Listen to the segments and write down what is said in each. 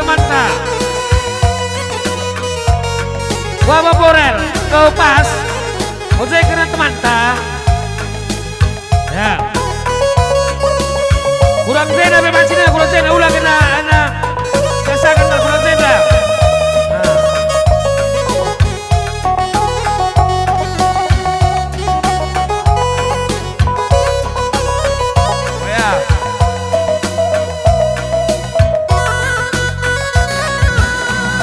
teman ta. Gua Borel, kau pas. Ojek kena teman ta. Ya. Kurang zena be macina kurang zena ulang kena anak. Biasa kena kurang zena.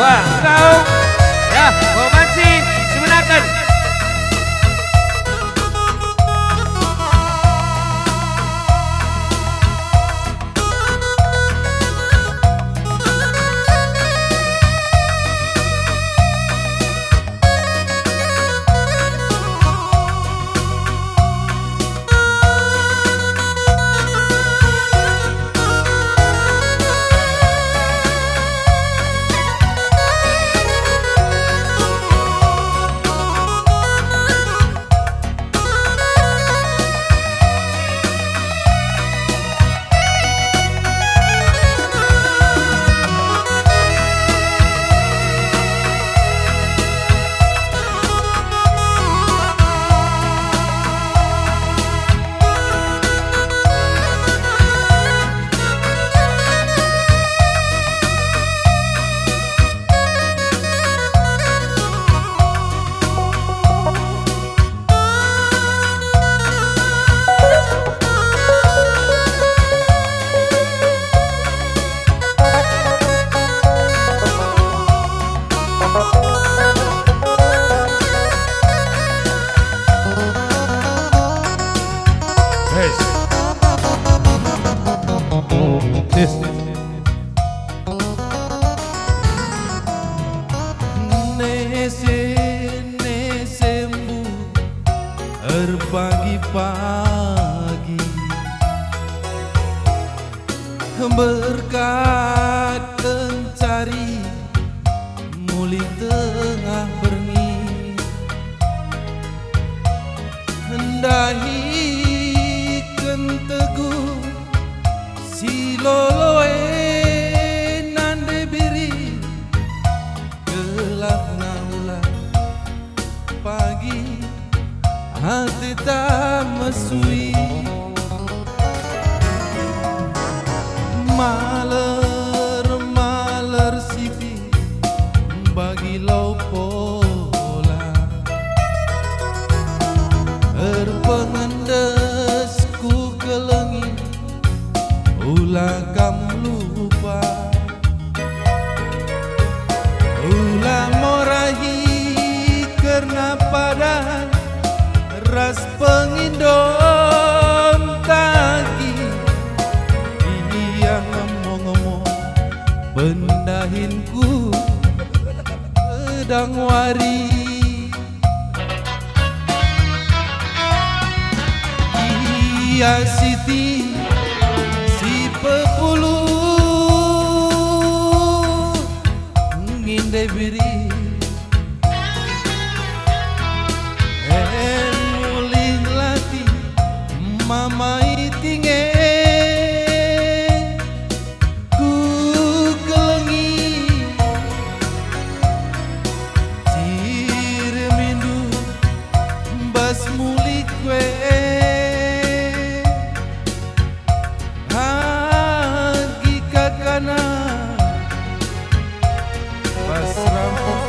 Wah, kau ya, kau masih sebenarkan. Nesembu pagi-pagi berkat pencari muli tengah bengi hendahi kentegu si loloe nande biri gelap naulah pagi hati tak mesui maler siti bagi lau pola erpengendes ku kelengi ulah kam lupa ulah morahi karena pada ras pengindom tagi ini yang ngomong-ngomong pendahinku pedang wari iya siti si pepulu nginde biri mamai tingge ku kelengi ciremindu bas muli kue hagi kakana bas rampok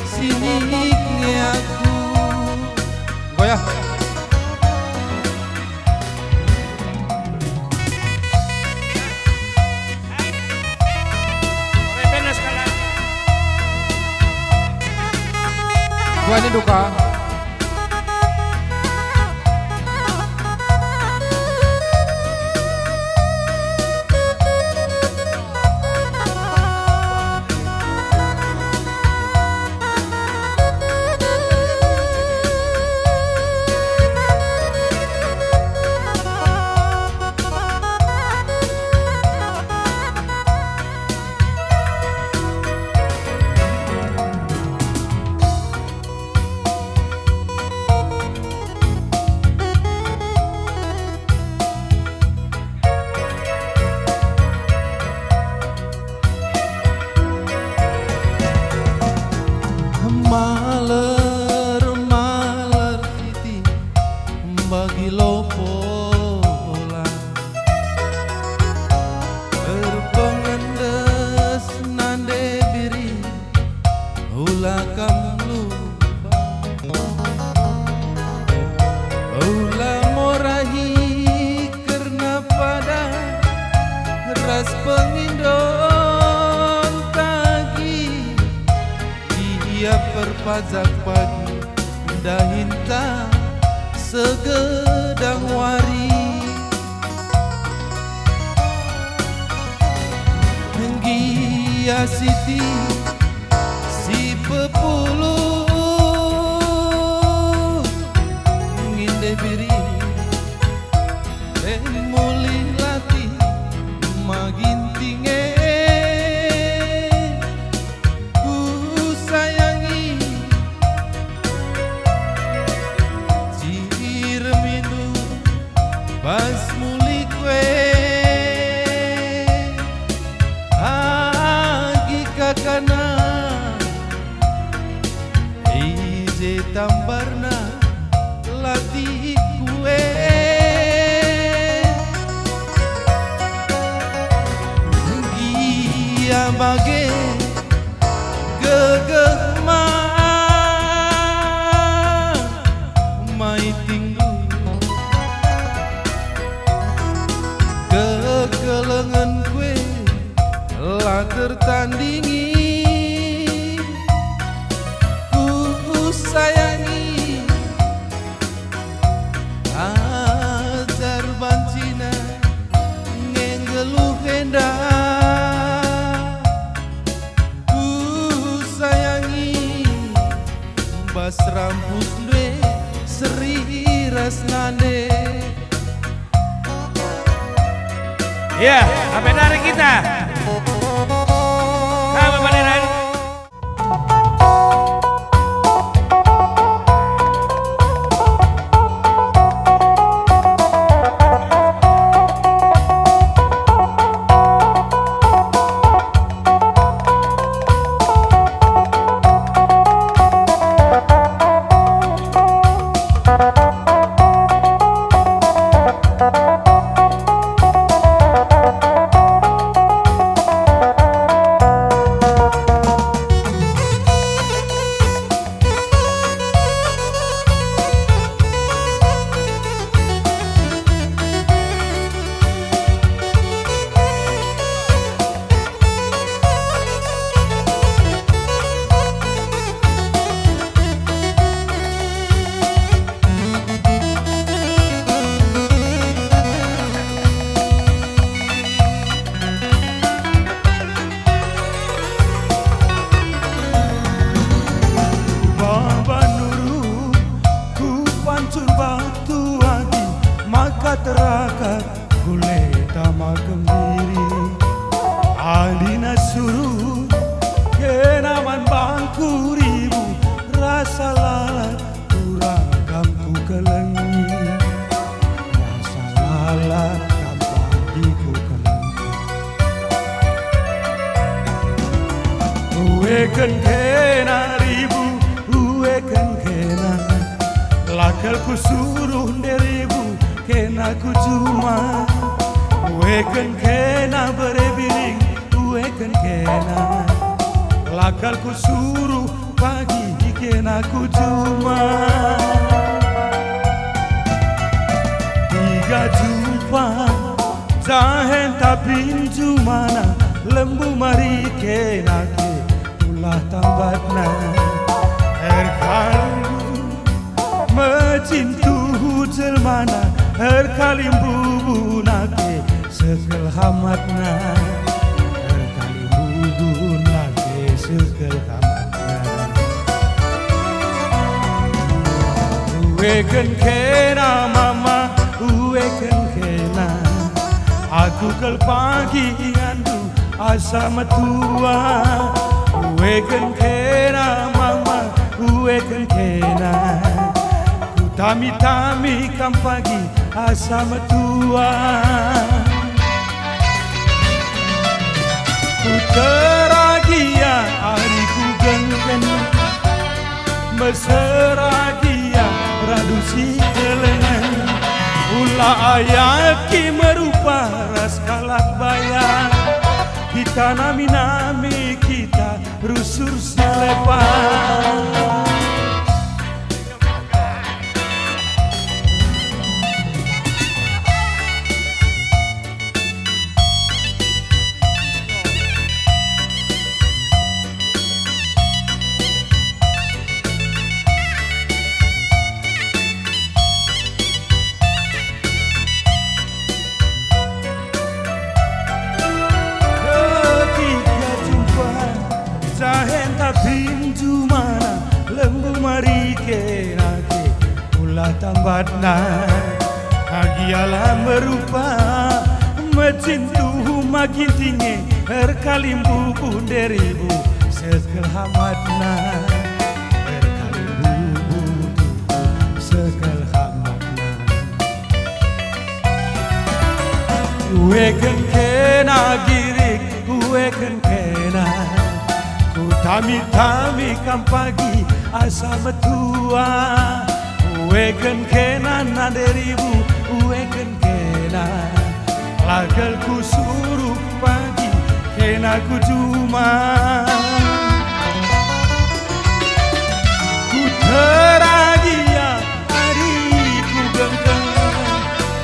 sini aku goyah. Gua ini duka. lopola terpengendes nande biri ulah kamu ulah morahi karena pada ras pengindon tagi dia perpajak pagi dahinta segedang wari Gia Siti si pepuluh nginde biri mulih latih magintinge ku sayangi cireminu pas muli kue agi kakana ije tambarna latih kue dia bage gegema mai tinggu kekelengan kue lah tertandingi ku sayangi ajar bancina ngegeluh hendak ku sayangi bas rambut dwe seri rasnane. Iya, apa dari kita? Kamu beneran? Terakat boleh tama kembiri alina suruh kenaman bangku ribu rasa lalat kurang ku kelengi rasa lalat kampadiku kelengi uekan kena ribu uekan kena lakalku suruh deribu kena ku cuma uekan kena berebiring uekan kena lakal ku suruh pagi kena ku cuma tiga jumpa jahen tapin jumana lembu mari kena ke ulah tambatna erkalu mecintu jelmana erkalim bubunake segel hamatna erkalim bubunake segel hamatna uekan kena mama uekan kena aku kel pagi andu asa metua uekan kena mama uekan kena tami-tami kam pagi asa metua ku teragia hariku gengken meseragia radusi kelengan Ula ayaki merupa ras kalak bayang. Kita nami-nami kita rusur silepan. Pintu mana lembu mari kenake ulah tambatna hagialah merupa mecintu makin tinggi erkalimbu deribu sekelhamatna erkalimbu sekelhamatna weken kena girik weken kena tami-tami kam pagi asa metua weken kena naderibu weken kena lagal ku suruh pagi kena ku cuma ku teragia hariku gengkem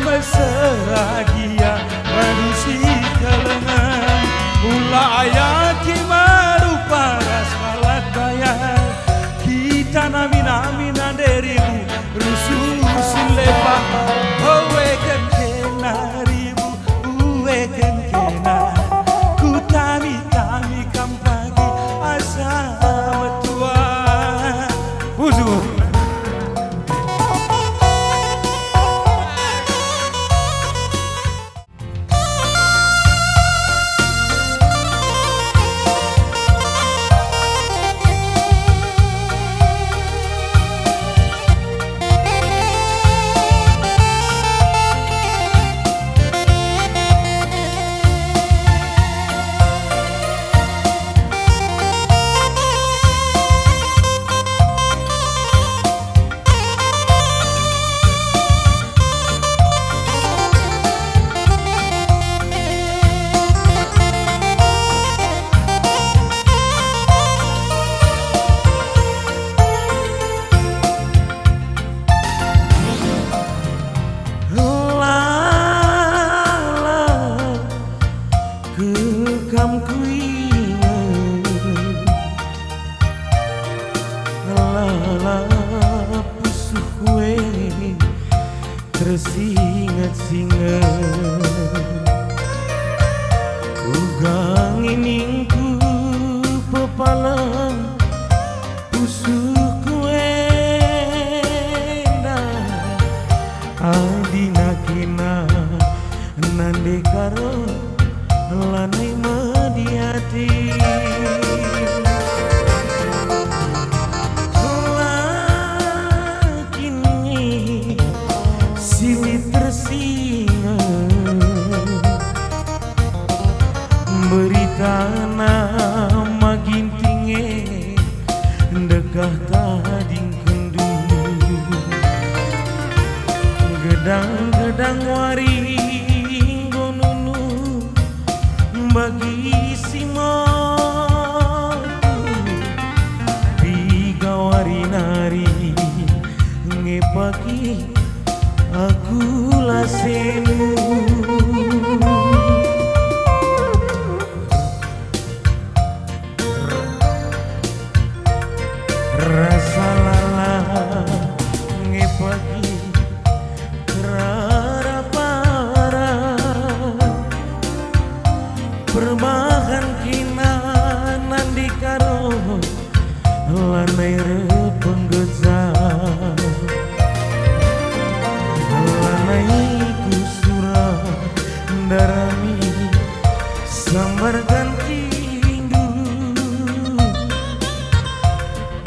meseragia manusia kelengan ulah ayaki paras kalat bayar kita nami-nami naderibu rusuh silepa weken kena ribu weken kena ku tami-tami kam pagi asa metua uzur. Kam kuingat lala pusuh kue tersingat-singat ugang iningku pepalang pusuh kue adina kina nande karo lanai madiati kini sili tersingat berita nama gintinge dekah tading kendu gedang-gedang waring bagi si matu bigawari nari ngepaki aku lasenu rasa lala ngepaki permahan kina nandi karo lanai repenggeja lanai kusura darami samargan kindu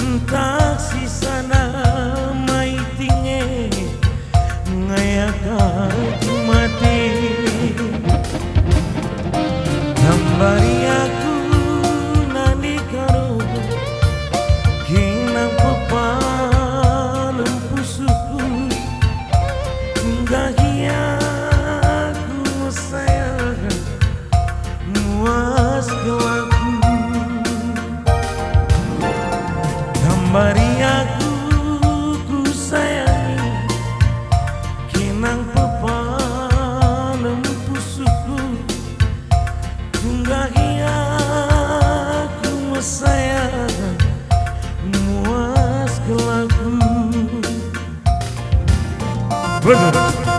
entah sisana maitinge ngayakan mati bari aku nani karo kina pepalem pusuh gahi bener